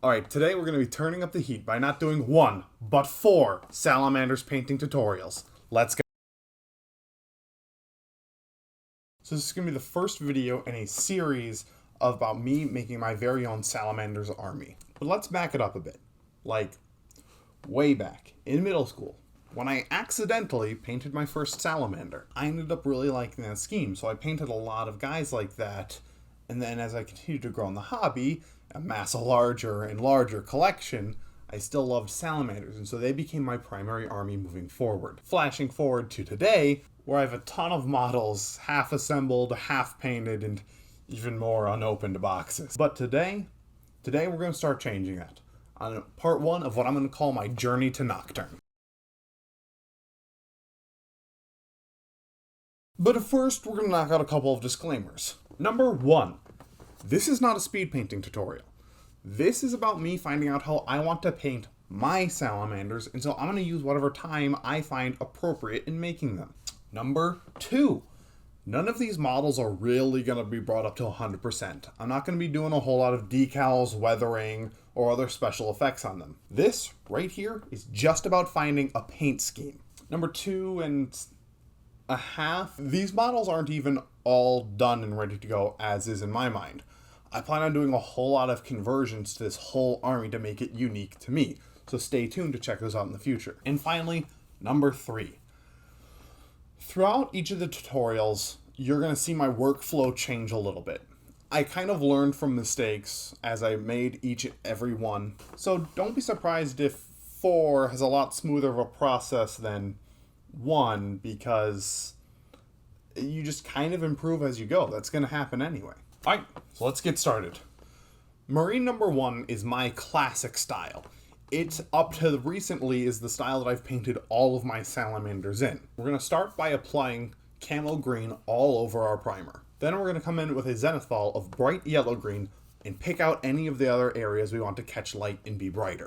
Alright, today we're going to be turning up the heat by not doing one, but 4 Salamanders painting tutorials. Let's go. So this is going to be the first video in a series about me making my very own Salamanders army. But let's back it up a bit. Like, way back, in middle school, when I accidentally painted my first Salamander. I ended up really liking that scheme, so I painted a lot of guys like that, and then as I continued to grow in the hobby, amass a larger and larger collection, I still loved Salamanders, and so they became my primary army moving forward. Flashing forward to today, where I have a ton of models, half assembled, half painted, and even more unopened boxes. But today we're going to start changing that on part 1 of what I'm going to call my journey to Nocturne. But at first, we're going to knock out a couple of disclaimers. Number 1, this is not a speed painting tutorial. This is about me finding out how I want to paint my Salamanders, and so I'm going to use whatever time I find appropriate in making them. Number 2, none of these models are really going to be brought up to 100%. I'm not going to be doing a whole lot of decals, weathering, or other special effects on them. This right here is just about finding a paint scheme. Number 2 and a half, these models aren't even all done and ready to go as is in my mind. I plan on doing a whole lot of conversions to this whole army to make it unique to me, so stay tuned to check those out in the future. And finally, number 3. Throughout each of the tutorials, you're going to see my workflow change a little bit. I kind of learned from mistakes as I made each and every one, so don't be surprised if 4 has a lot smoother of a process than 1, because you just kind of improve as you go. That's going to happen anyway. Alright, so let's get started. Marine number 1 is my classic style. It, up to recently, is the style that I've painted all of my Salamanders in. We're going to start by applying camo green all over our primer. Then we're going to come in with a zenithal of bright yellow green and pick out any of the other areas we want to catch light and be brighter.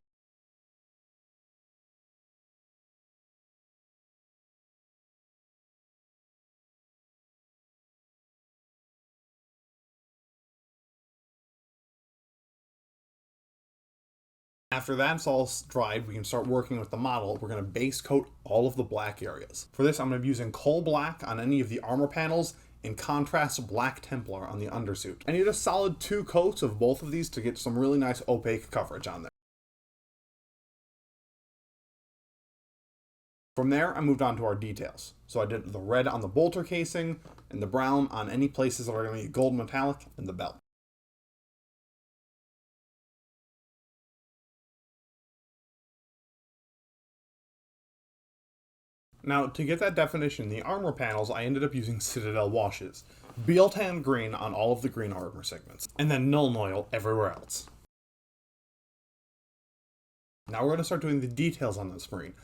After that's all dried, we can start working with the model. We're going to base coat all of the black areas. For this, I'm going to be using coal black on any of the armor panels and contrast black Templar on the undersuit. I need a solid 2 coats of both of these to get some really nice opaque coverage on there. From there, I moved on to our details. So I did the red on the bolter casing and the brown on any places that are going to be gold metallic and the belt. Now, to get that definition in the armor panels, I ended up using Citadel washes. Bealtan green on all of the green armor segments, and then Nuln Oil everywhere else. Now we're going to start doing the details on this marine.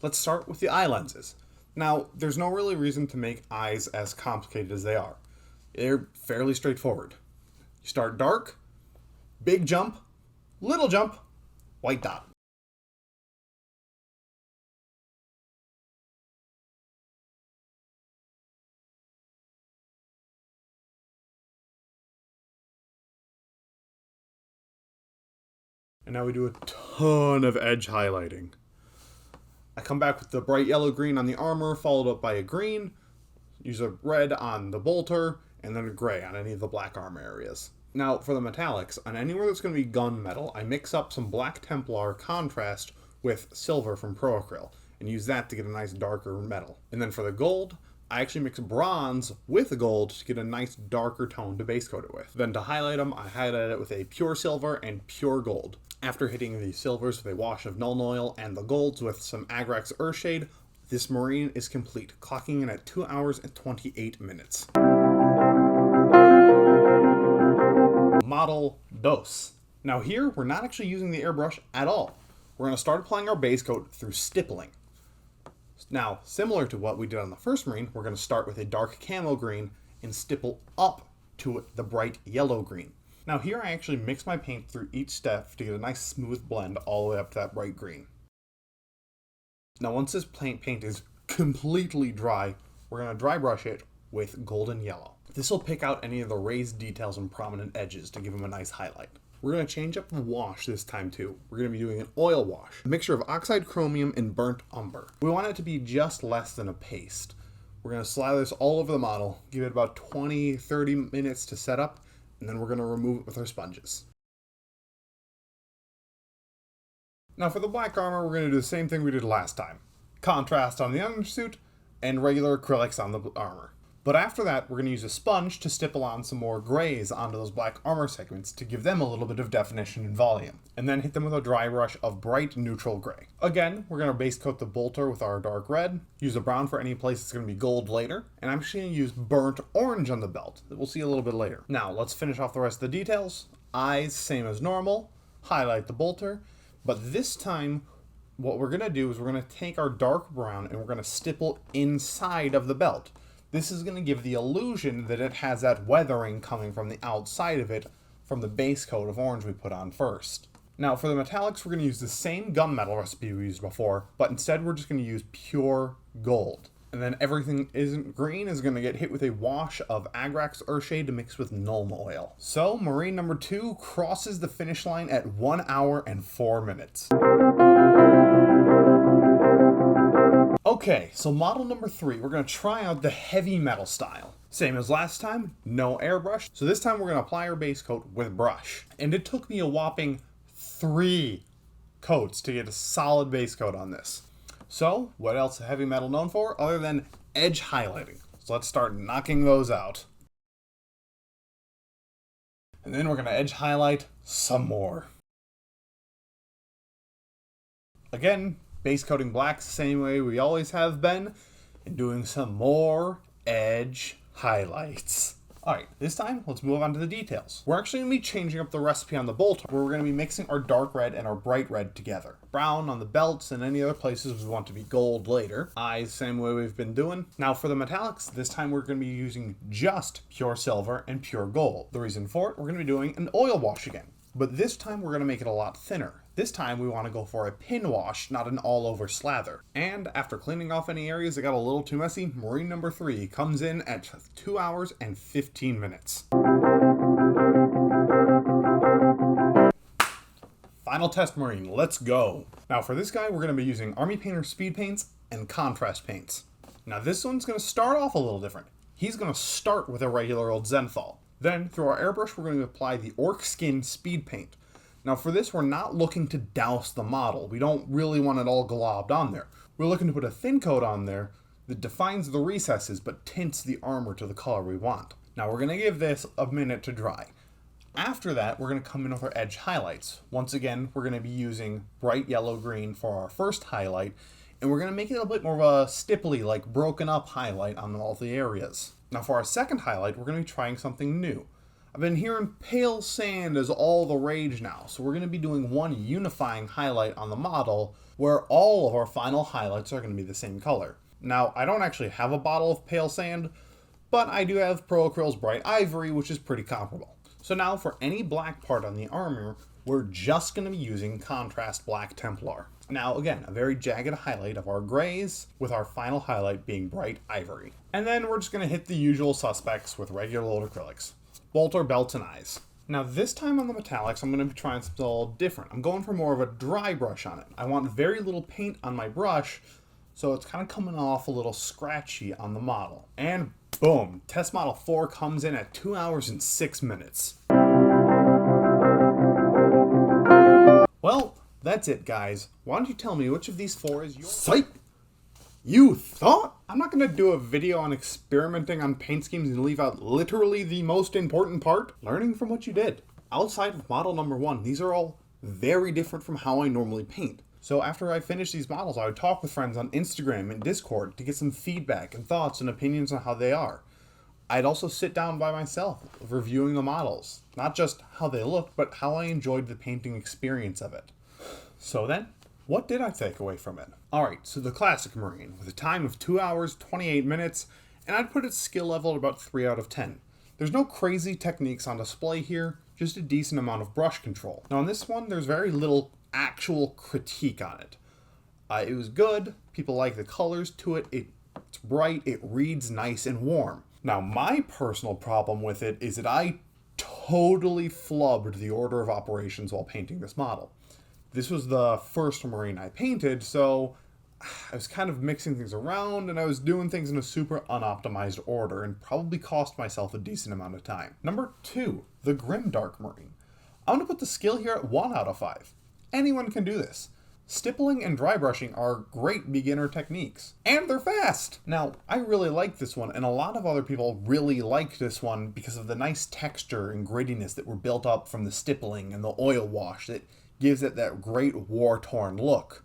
Let's start with the eye lenses. Now, there's no really reason to make eyes as complicated as they are. They're fairly straightforward. You start dark, big jump, little jump, white dot. And now we do a ton of edge highlighting. I come back with the bright yellow green on the armor, followed up by a green, use a red on the bolter, and then a gray on any of the black armor areas. Now for the metallics, on anywhere that's going to be gunmetal, I mix up some black Templar contrast with silver from Proacryl, and use that to get a nice darker metal. And then for the gold, I actually mix bronze with gold to get a nice darker tone to base coat it with. Then to highlight them, I highlight it with a pure silver and pure gold. After hitting the silvers with a wash of Nuln Oil and the golds with some Agrax Earthshade, this marine is complete, clocking in at 2 hours and 28 minutes. Model Dos. Now here, we're not actually using the airbrush at all. We're going to start applying our base coat through stippling. Now, similar to what we did on the first marine, we're going to start with a dark camo green and stipple up to the bright yellow green. Now here I actually mix my paint through each step to get a nice smooth blend all the way up to that bright green. Now once this paint is completely dry, we're going to dry brush it with golden yellow. This will pick out any of the raised details and prominent edges to give them a nice highlight. We're going to change up the wash this time too. We're going to be doing an oil wash, a mixture of oxide chromium and burnt umber. We want it to be just less than a paste. We're going to slather this all over the model, give it about 20-30 minutes to set up, and then we're going to remove it with our sponges. Now for the black armor, we're going to do the same thing we did last time. Contrast on the undersuit and regular acrylics on the armor. But after that, we're going to use a sponge to stipple on some more grays onto those black armor segments to give them a little bit of definition and volume. And then hit them with a dry brush of bright neutral gray. Again, we're going to base coat the bolter with our dark red, use a brown for any place that's going to be gold later, and I'm just going to use burnt orange on the belt that we'll see a little bit later. Now, let's finish off the rest of the details. Eyes, same as normal. Highlight the bolter. But this time, what we're going to do is we're going to take our dark brown and we're going to stipple inside of the belt. This is going to give the illusion that it has that weathering coming from the outside of it from the base coat of orange we put on first. Now for the metallics, we're going to use the same gunmetal recipe we used before, but instead we're just going to use pure gold. And then everything isn't green is going to get hit with a wash of Agrax Earthshade to mix with Nuln Oil. So Marine number 2 crosses the finish line at 1 hour and 4 minutes. Okay, so model number 3, we're going to try out the heavy metal style. Same as last time, no airbrush. So this time we're going to apply our base coat with brush. And it took me a whopping 3 coats to get a solid base coat on this. So what else is heavy metal known for other than edge highlighting? So let's start knocking those out. And then we're going to edge highlight some more. Again, base coating black the same way we always have been, and doing some more edge highlights. Alright, this time, let's move on to the details. We're actually going to be changing up the recipe on the bolt, where we're going to be mixing our dark red and our bright red together. Brown on the belts and any other places we want to be gold later. Eyes, same way we've been doing. Now for the metallics, this time we're going to be using just pure silver and pure gold. The reason for it, we're going to be doing an oil wash again. But this time we're going to make it a lot thinner. This time we want to go for a pin wash, not an all-over slather. And after cleaning off any areas that got a little too messy, Marine number 3 comes in at 2 hours and 15 minutes. Final test Marine, let's go. Now for this guy, we're going to be using Army Painter speed paints and contrast paints. Now this one's going to start off a little different. He's going to start with a regular old Zenthal. Then through our airbrush, we're going to apply the Orc Skin speed paint. Now for this, we're not looking to douse the model. We don't really want it all globbed on there. We're looking to put a thin coat on there that defines the recesses but tints the armor to the color we want. Now we're going to give this a minute to dry. After that, we're going to come in with our edge highlights. Once again, we're going to be using bright yellow-green for our first highlight, and we're going to make it a bit more of a stipply, like broken up highlight on all the areas. Now for our second highlight, we're going to be trying something new. I've been hearing pale sand is all the rage now, so we're going to be doing one unifying highlight on the model where all of our final highlights are going to be the same color. Now, I don't actually have a bottle of pale sand, but I do have Pro Acryl's Bright Ivory, which is pretty comparable. So now for any black part on the armor, we're just going to be using Contrast Black Templar. Now again, a very jagged highlight of our grays, with our final highlight being Bright Ivory. And then we're just going to hit the usual suspects with regular old acrylics. Bolter, belts, and eyes. Now this time on the metallics, I'm going to be trying something a little different. I'm going for more of a dry brush on it. I want very little paint on my brush, so it's kind of coming off a little scratchy on the model. And boom, test model 4 comes in at 2 hours and 6 minutes. Well, that's it guys. Why don't you tell me which of these 4 is yours? Psych! You thought? I'm not going to do a video on experimenting on paint schemes and leave out literally the most important part. Learning from what you did. Outside of model number 1, these are all very different from how I normally paint. So after I finish these models, I would talk with friends on Instagram and Discord to get some feedback and thoughts and opinions on how they are. I'd also sit down by myself reviewing the models. Not just how they looked, but how I enjoyed the painting experience of it. So then, what did I take away from it? Alright, so the classic Marine, with a time of 2 hours, 28 minutes, and I'd put its skill level at about 3 out of 10. There's no crazy techniques on display here, just a decent amount of brush control. Now on this one, there's very little actual critique on it. It was good, people like the colors to it, it's bright, it reads nice and warm. Now my personal problem with it is that I totally flubbed the order of operations while painting this model. This was the first Marine I painted, so I was kind of mixing things around and I was doing things in a super unoptimized order and probably cost myself a decent amount of time. Number 2, the Grimdark Marine. I'm going to put the skill here at 1 out of 5. Anyone can do this. Stippling and dry brushing are great beginner techniques, and they're fast! Now, I really like this one, and a lot of other people really like this one because of the nice texture and grittiness that were built up from the stippling and the oil wash that gives it that great war-torn look.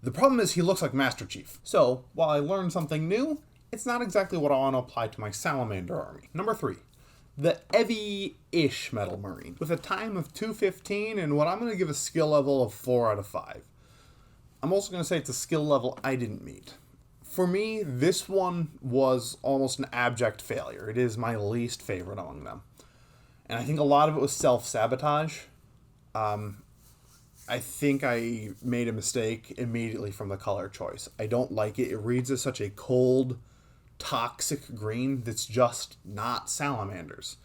The problem is he looks like Master Chief, so while I learned something new, it's not exactly what I want to apply to my Salamander army. Number 3. The heavy-ish Metal Marine, with a time of 215 and what I'm going to give a skill level of 4 out of 5. I'm also going to say it's a skill level I didn't meet. For me, this one was almost an abject failure. It is my least favorite among them. And I think a lot of it was self-sabotage. I think I made a mistake immediately from the color choice. I don't like it. It reads as such a cold, toxic green that's just not Salamanders.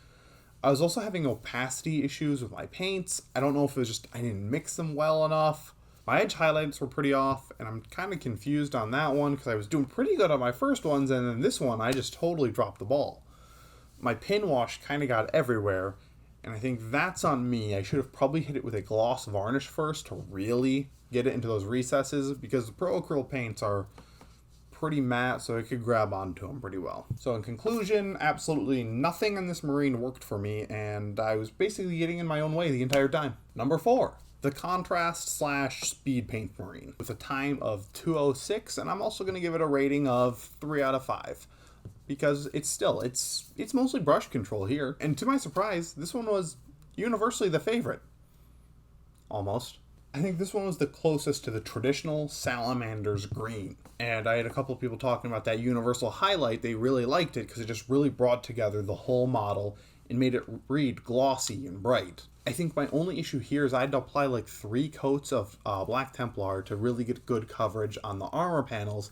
I was also having opacity issues with my paints. I don't know if it was just I didn't mix them well enough. My edge highlights were pretty off, and I'm kind of confused on that one because I was doing pretty good on my first ones, and then this one I just totally dropped the ball. My pin wash kind of got everywhere, and I think that's on me. I should have probably hit it with a gloss varnish first to really get it into those recesses because the Pro Acryl paints are pretty matte, so I could grab onto them pretty well. So in conclusion, absolutely nothing in this Marine worked for me, and I was basically getting in my own way the entire time. Number 4, the Contrast / Speed Paint Marine, with a time of 206, and I'm also going to give it a rating of 3 out of 5. Because it's mostly brush control here, and to my surprise, this one was universally the favorite. Almost. I think this one was the closest to the traditional Salamanders green. And I had a couple of people talking about that universal highlight. They really liked it because it just really brought together the whole model and made it read glossy and bright. I think my only issue here is I had to apply like 3 coats of Black Templar to really get good coverage on the armor panels,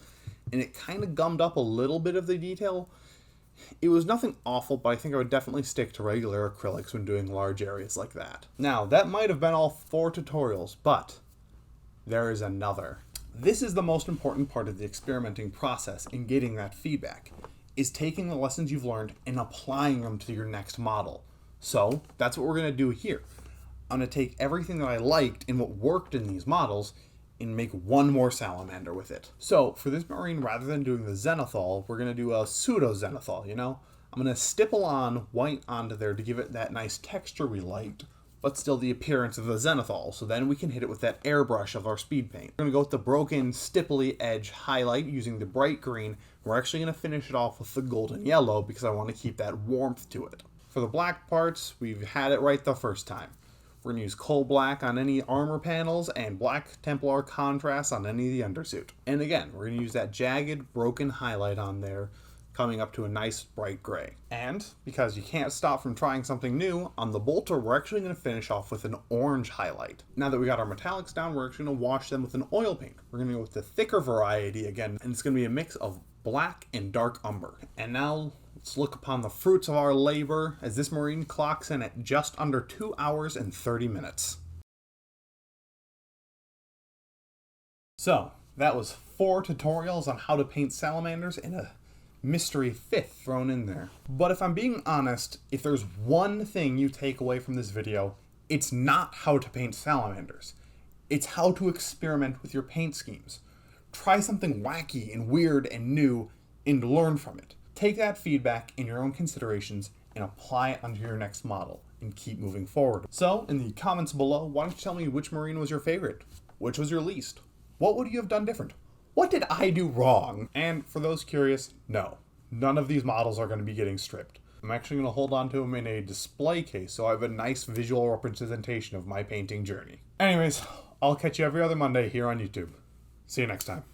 and it kind of gummed up a little bit of the detail. It was nothing awful, but I think I would definitely stick to regular acrylics when doing large areas like that. Now, that might have been all 4 tutorials, but there is another. This is the most important part of the experimenting process in getting that feedback, is taking the lessons you've learned and applying them to your next model. So, that's what we're going to do here. I'm going to take everything that I liked and what worked in these models and make one more salamander with it. So for this Marine, rather than doing the zenithal, we're going to do a pseudo-zenithal, you know? I'm going to stipple on white onto there to give it that nice texture we liked, but still the appearance of the zenithal, so then we can hit it with that airbrush of our speed paint. We're going to go with the broken stipply edge highlight using the bright green. We're actually going to finish it off with the golden yellow because I want to keep that warmth to it. For the black parts, we've had it right the first time. We're going to use coal black on any armor panels and Black Templar contrast on any of the undersuit. And again, we're going to use that jagged, broken highlight on there, coming up to a nice bright gray. And because you can't stop from trying something new, on the bolter, we're actually going to finish off with an orange highlight. Now that we got our metallics down, we're actually going to wash them with an oil paint. We're going to go with the thicker variety again, and it's going to be a mix of black and dark umber. And now let's look upon the fruits of our labor as this Marine clocks in at just under 2 hours and 30 minutes. So, that was 4 tutorials on how to paint salamanders and a mystery 5th thrown in there. But if I'm being honest, if there's one thing you take away from this video, it's not how to paint salamanders. It's how to experiment with your paint schemes. Try something wacky and weird and new and learn from it. Take that feedback in your own considerations and apply it onto your next model and keep moving forward. So, in the comments below, why don't you tell me which Marine was your favorite? Which was your least? What would you have done different? What did I do wrong? And for those curious, no, none of these models are going to be getting stripped. I'm actually going to hold on to them in a display case so I have a nice visual representation of my painting journey. Anyways, I'll catch you every other Monday here on YouTube. See you next time.